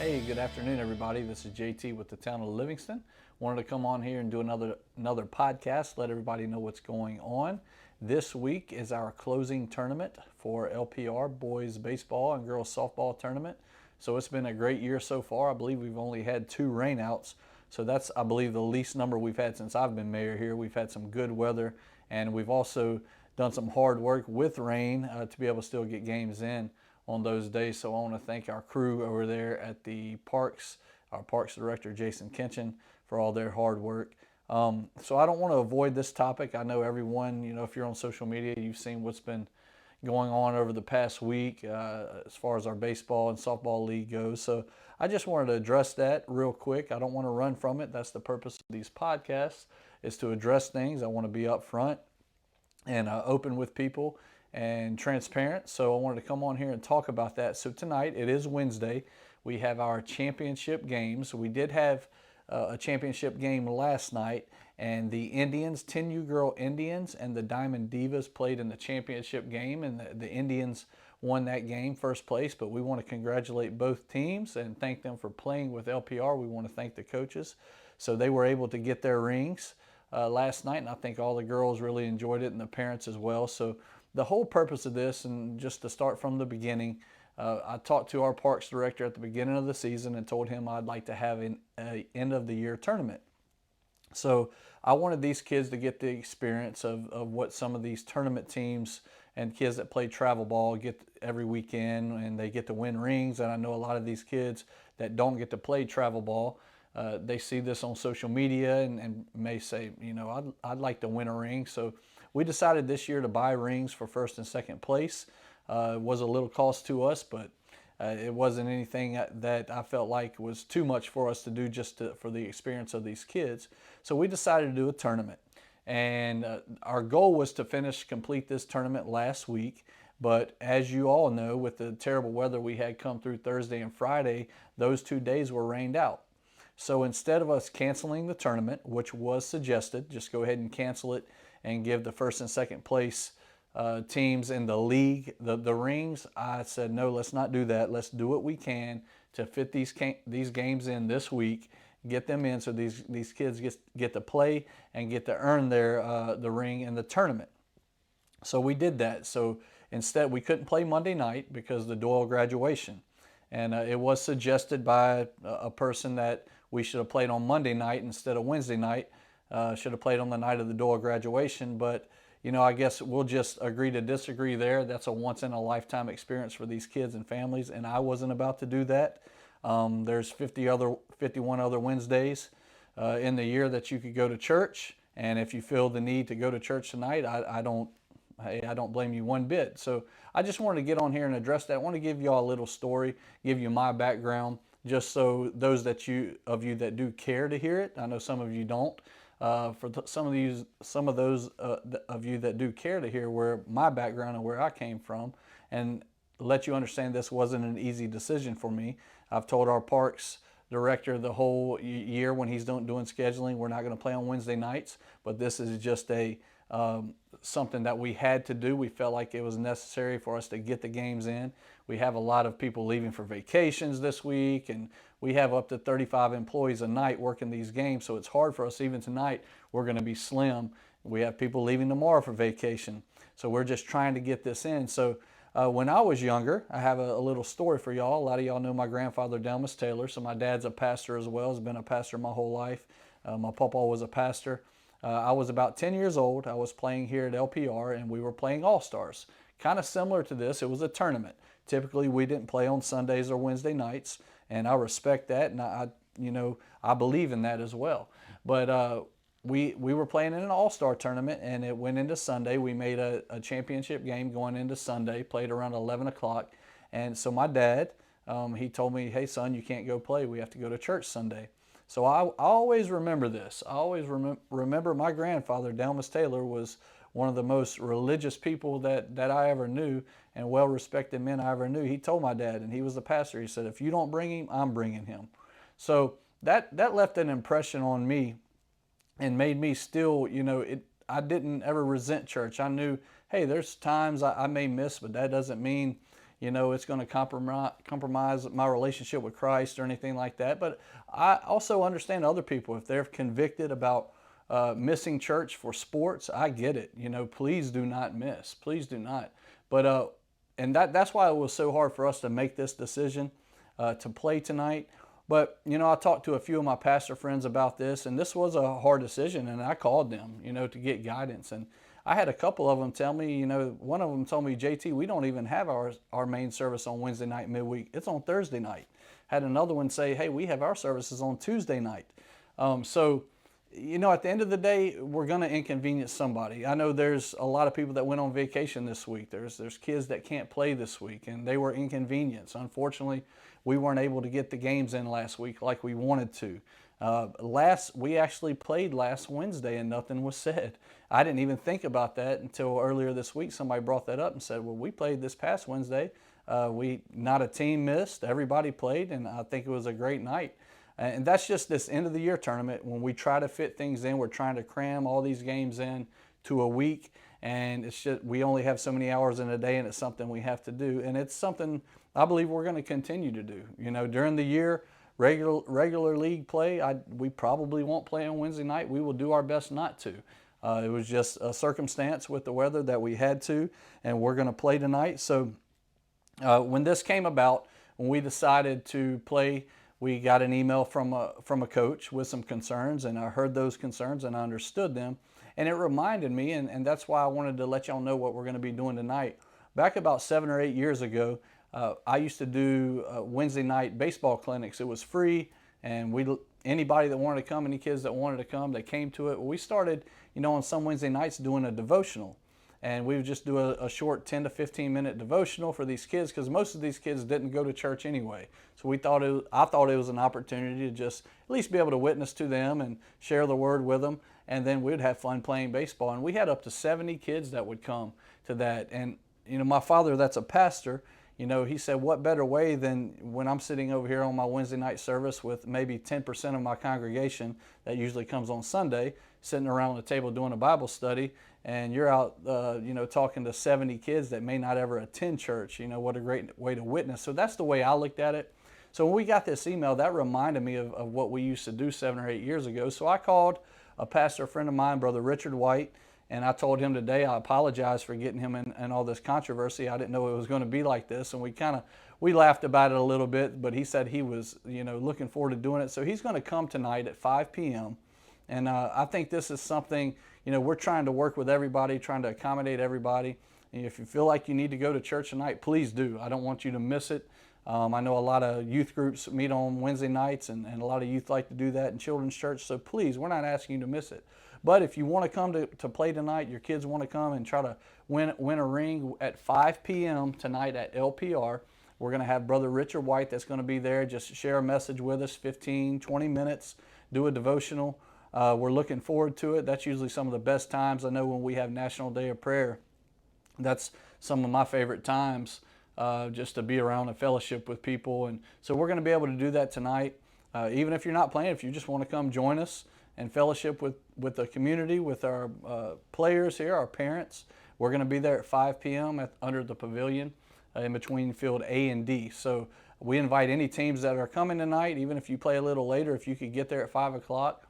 Hey, good afternoon, everybody. This is JT with the town of Livingston. Wanted to come on here and do another podcast, let everybody know what's going on. This week is our closing tournament for LPR, boys baseball and girls softball tournament. So it's been a great year so far. I believe we've only had 2 rainouts. So that's, I believe, the least number we've had since I've been mayor here. We've had some good weather, and we've also done some hard work with rain to be able to still get games in on those days. So I want to thank our crew over there at the parks, our parks director, Jason Kinchin, for all their hard work. So I don't want to avoid this topic. I know everyone, if you're on social media, you've seen what's been going on over the past week as far as our baseball and softball league goes. So I just wanted to address that real quick. I don't want to run from it. That's the purpose of these podcasts, is to address things. I want to be upfront and open with people and transparent. So I wanted to come on here and talk about that. So tonight, it is Wednesday, we have our championship games. We did have a championship game last night, and the Indians, 10U Girl Indians and the Diamond Divas played in the championship game, and the Indians won that game, first place. But we want to congratulate both teams and thank them for playing with LPR. We want to thank the coaches. So they were able to get their rings last night, and I think all the girls really enjoyed it, and the parents as well. So the whole purpose of this, and just to start from the beginning, I talked to our parks director at the beginning of the season and told him I'd like to have an end of the year tournament. So I wanted these kids to get the experience of what some of these tournament teams and kids that play travel ball get every weekend, and they get to win rings. And I know a lot of these kids that don't get to play travel ball, they see this on social media and may say, I'd like to win a ring. So we decided this year to buy rings for first and second place. It was a little cost to us, but it wasn't anything that I felt like was too much for us to do for the experience of these kids. So we decided to do a tournament. And our goal was to complete this tournament last week. But as you all know, with the terrible weather we had come through Thursday and Friday, those 2 days were rained out. So instead of us canceling the tournament, which was suggested, just go ahead and cancel it and give the first and second place teams in the league the rings, I said, no, let's not do that. Let's do what we can to fit these games in this week, get them in so these kids get to play and get to earn the ring in the tournament. So we did that. So instead, we couldn't play Monday night because of the Doyle graduation. And it was suggested by a person that we should have played on Monday night instead of Wednesday night. Should have played on the night of the Doyle graduation. But, I guess we'll just agree to disagree there. That's a once-in-a-lifetime experience for these kids and families, and I wasn't about to do that. There's 51 other Wednesdays in the year that you could go to church. And if you feel the need to go to church tonight, I don't blame you one bit. So I just wanted to get on here and address that. I want to give you all a little story, give you my background, just so those of you that do care to hear it. I know some of you don't. Some of those of you that do care to hear where my background and where I came from, and let you understand this wasn't an easy decision for me. I've told our parks director the whole year when he's doing scheduling, we're not going to play on Wednesday nights, but this is just something that we had to do. We felt like it was necessary for us to get the games in. We have a lot of people leaving for vacations this week, and we have up to 35 employees a night working these games, so it's hard for us. Even tonight, we're going to be slim. We have people leaving tomorrow for vacation, so we're just trying to get this in. So when I was younger, I have a little story for y'all. A lot of y'all know my grandfather, Delmas Taylor, so my dad's a pastor as well. Has been a pastor my whole life. My papa was a pastor. I was about 10 years old. I was playing here at LPR, and we were playing All-Stars. Kind of similar to this. It was a tournament. Typically, we didn't play on Sundays or Wednesday nights, and I respect that, and I believe in that as well. But we were playing in an All-Star tournament, and it went into Sunday. We made a championship game going into Sunday, played around 11 o'clock. And so my dad, he told me, hey, son, you can't go play. We have to go to church Sunday. So I always remember this. I always remember my grandfather, Delmas Taylor, was one of the most religious people that I ever knew, and well-respected men I ever knew. He told my dad, and he was the pastor, he said, if you don't bring him, I'm bringing him. So that left an impression on me and made me still, I didn't ever resent church. I knew, hey, there's times I may miss, but that doesn't mean, it's going to compromise my relationship with Christ or anything like that. But I also understand other people, if they're convicted about missing church for sports, I get it. Please do not miss. Please do not. But and that's why it was so hard for us to make this decision to play tonight. But, I talked to a few of my pastor friends about this, and this was a hard decision, and I called them, to get guidance. And I had a couple of them tell me, one of them told me, JT, we don't even have our main service on Wednesday night midweek. It's on Thursday night. Had another one say, hey, we have our services on Tuesday night. So, at the end of the day, we're going to inconvenience somebody. I know there's a lot of people that went on vacation this week. There's kids that can't play this week, and they were inconvenienced. Unfortunately, we weren't able to get the games in last week like we wanted to. We actually played last Wednesday and nothing was said. I didn't even think about that until earlier this week. Somebody brought that up and said, well, we played this past Wednesday. Not a team missed. Everybody played, and I think it was a great night. And that's just this end of the year tournament. When we try to fit things in, we're trying to cram all these games in to a week, and it's just, we only have so many hours in a day, and it's something we have to do. And it's something I believe we're going to continue to do. During the year, regular league play, we probably won't play on Wednesday night. We will do our best not to. It was just a circumstance with the weather that we had to, and we're going to play tonight. So when this came about, when we decided to play, we got an email from a coach with some concerns, and I heard those concerns and I understood them. And it reminded me, and that's why I wanted to let y'all know what we're going to be doing tonight. Back about 7 or 8 years ago, I used to do Wednesday night baseball clinics. It was free, and anybody that wanted to come, any kids that wanted to come, they came to it. We started, on some Wednesday nights doing a devotional. And we would just do a short 10 to 15 minute devotional for these kids, because most of these kids didn't go to church anyway. So I thought it was an opportunity to just at least be able to witness to them and share the word with them. And then we'd have fun playing baseball. And we had up to 70 kids that would come to that. And, my father, that's a pastor, he said, what better way than when I'm sitting over here on my Wednesday night service with maybe 10% of my congregation that usually comes on Sunday, sitting around the table doing a Bible study, and you're out, talking to 70 kids that may not ever attend church. What a great way to witness. So that's the way I looked at it. So when we got this email, that reminded me of what we used to do 7 or 8 years ago. So I called a pastor friend of mine, Brother Richard White, and I told him today I apologize for getting him in all this controversy. I didn't know it was going to be like this, and we laughed about it a little bit, but he said he was looking forward to doing it. So he's going to come tonight at 5 p.m., and I think this is something, we're trying to work with everybody, trying to accommodate everybody. And if you feel like you need to go to church tonight, please do. I don't want you to miss it. I know a lot of youth groups meet on Wednesday nights, and a lot of youth like to do that in children's church. So please, we're not asking you to miss it. But if you want to come to play tonight, your kids want to come and try to win a ring at 5 p.m. tonight at LPR, we're going to have Brother Richard White that's going to be there. Just share a message with us, 15, 20 minutes, do a devotional. We're looking forward to it. That's usually some of the best times. I know when we have National Day of Prayer, that's some of my favorite times, just to be around and fellowship with people. And so we're going to be able to do that tonight. Even if you're not playing, if you just want to come join us and fellowship with the community, with our players here, our parents, we're going to be there at 5 p.m. under the pavilion in between field A and D. So we invite any teams that are coming tonight, even if you play a little later, if you could get there at 5 o'clock.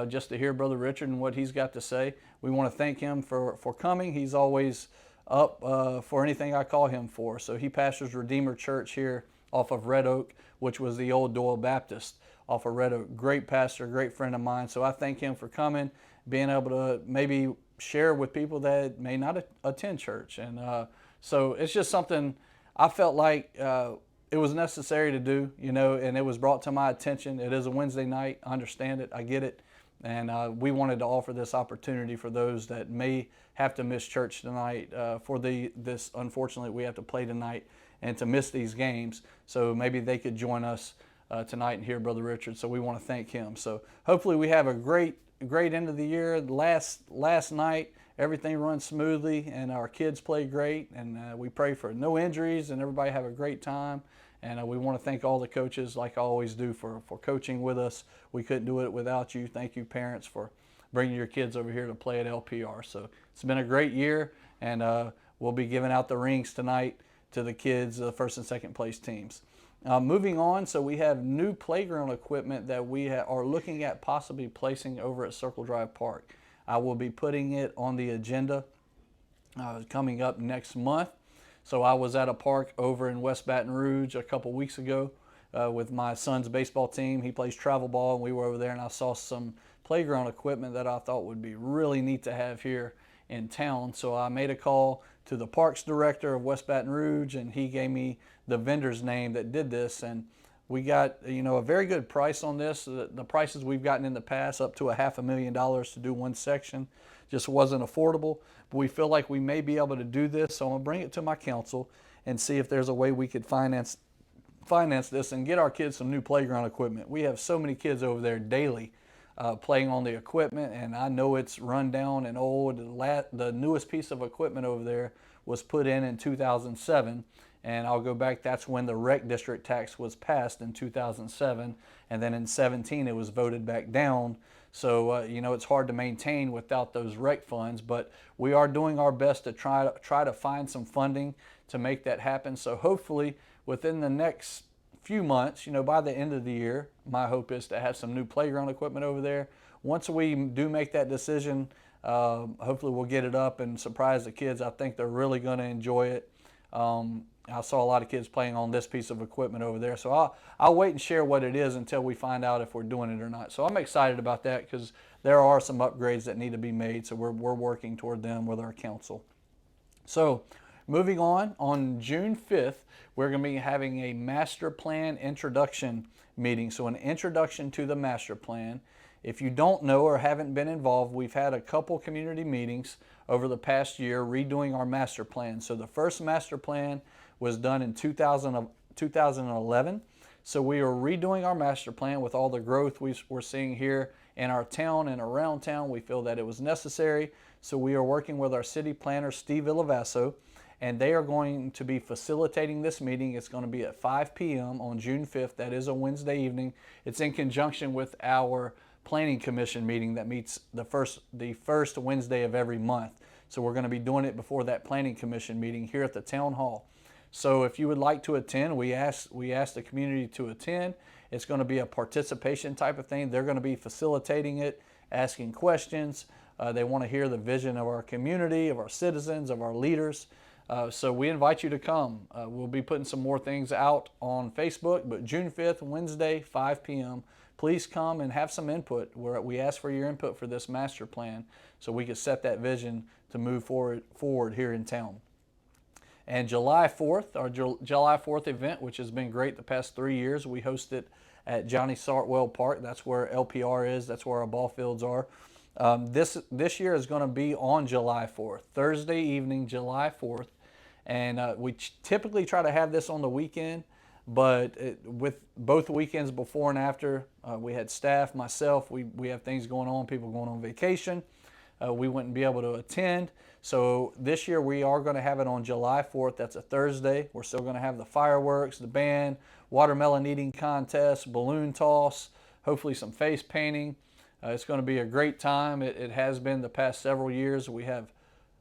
Just to hear Brother Richard and what he's got to say. We want to thank him for coming. He's always up for anything I call him for. So he pastors Redeemer Church here off of Red Oak, which was the old Doyle Baptist off of Red Oak. Great pastor, great friend of mine. So I thank him for coming, being able to maybe share with people that may not attend church. And so it's just something I felt like it was necessary to do, and it was brought to my attention. It is a Wednesday night. I understand it. I get it. And we wanted to offer this opportunity for those that may have to miss church tonight this unfortunately we have to play tonight and to miss these games. So maybe they could join us tonight and hear Brother Richard. So we want to thank him. So hopefully we have a great end of the year. Last night everything runs smoothly and our kids play great, and we pray for no injuries and everybody have a great time. And we want to thank all the coaches, like I always do, for coaching with us. We couldn't do it without you. Thank you, parents, for bringing your kids over here to play at LPR. So it's been a great year, and we'll be giving out the rings tonight to the kids, the first and second place teams. Moving on, so we have new playground equipment that we are looking at possibly placing over at Circle Drive Park. I will be putting it on the agenda coming up next month. So I was at a park over in West Baton Rouge a couple weeks ago with my son's baseball team. He plays travel ball, and we were over there, and I saw some playground equipment that I thought would be really neat to have here in town. So I made a call to the parks director of West Baton Rouge, and he gave me the vendor's name that did this, and we got a very good price on this. The prices we've gotten in the past, up to $500,000 to do one section, just wasn't affordable. But we feel like we may be able to do this, so I'm gonna bring it to my council and see if there's a way we could finance this and get our kids some new playground equipment. We have so many kids over there daily playing on the equipment, and I know it's run down and old. The newest piece of equipment over there was put in 2007, and I'll go back, that's when the rec district tax was passed in 2007, and then in 17 it was voted back down. So it's hard to maintain without those rec funds, but we are doing our best to try to find some funding to make that happen. So hopefully within the next few months, by the end of the year, my hope is to have some new playground equipment over there. Once we do make that decision, hopefully we'll get it up and surprise the kids. I think they're really going to enjoy it. I saw a lot of kids playing on this piece of equipment over there, so I'll wait and share what it is until we find out if we're doing it or not. So I'm excited about that because there are some upgrades that need to be made, so we're working toward them with our council. So moving on June 5th, we're going to be having a master plan introduction meeting, so an introduction to the master plan. If you don't know or haven't been involved, we've had a couple community meetings over the past year redoing our master plan. So the first master plan was done in 2011. So we are redoing our master plan with all the growth we're seeing here in our town and around town. We feel that it was necessary. So we are working with our city planner, Steve Villavasso, and they are going to be facilitating this meeting. It's going to be at 5 p.m. on June 5th. That is a Wednesday evening. It's in conjunction with our Planning Commission meeting that meets the first Wednesday of every month. So we're going to be doing it before that Planning Commission meeting here at the Town Hall. So if you would like to attend, we ask the community to attend. It's going to be a participation type of thing. They're going to be facilitating it, asking questions. They want to hear the vision of our community, of our citizens, of our leaders. So we invite you to come. We'll be putting some more things out on Facebook, but June 5th, Wednesday, 5 p.m., please come and have some input. We ask for your input for this master plan so we can set that vision to move forward here in town. And July 4th, our July 4th event, which has been great the past 3 years, we host it at Johnny Sartwell Park. That's where LPR is. That's where our ball fields are. This year is going to be on July 4th, Thursday evening, July 4th. And we typically try to have this on the weekend, but with both weekends before and after, we had staff, myself, we have things going on, people going on vacation. We wouldn't be able to attend. So this year we are going to have it on July 4th. That's a Thursday. We're still going to have the fireworks, the band, watermelon eating contest, balloon toss, hopefully some face painting. It's going to be a great time. It has been the past several years. We have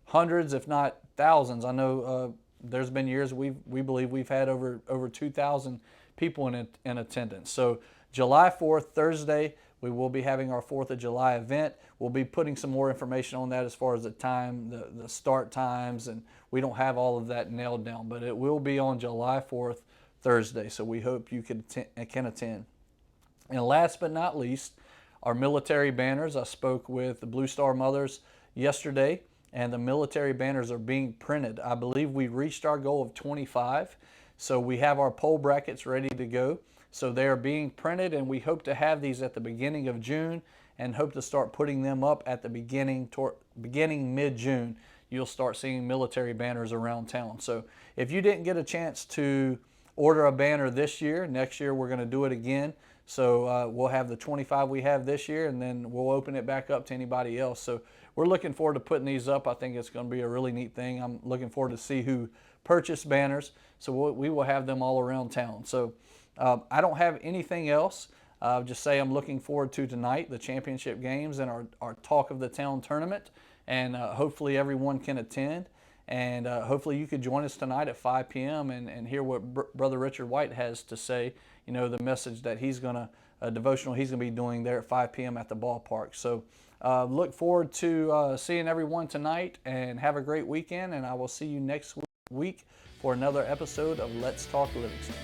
hundreds, if not thousands. I know there's been years we believe we've had over 2,000 people in attendance. So July 4th, Thursday, we will be having our 4th of July event. We'll be putting some more information on that as far as the time, the start times, and we don't have all of that nailed down, but it will be on July 4th, Thursday, so we hope you can attend. And last but not least, our military banners. I spoke with the Blue Star Mothers yesterday, and the military banners are being printed. I believe we reached our goal of 25, so we have our pole brackets ready to go. So they are being printed, and we hope to have these at the beginning of June and hope to start putting them up at the beginning mid-June. You'll start seeing military banners around town. So if you didn't get a chance to order a banner this year, next year we're going to do it again. So we'll have the 25 we have this year, and then we'll open it back up to anybody else. So we're looking forward to putting these up. I think it's going to be a really neat thing. I'm looking forward to see who purchased banners. So we will have them all around town. So I don't have anything else. I'll just say I'm looking forward to tonight, the championship games and our Talk of the Town tournament. And hopefully everyone can attend. And hopefully you could join us tonight at 5 p.m. and hear what Brother Richard White has to say, you know, the message that he's going to, a devotional he's going to be doing there at 5 p.m. at the ballpark. So look forward to seeing everyone tonight, and have a great weekend, and I will see you next week for another episode of Let's Talk Livingston.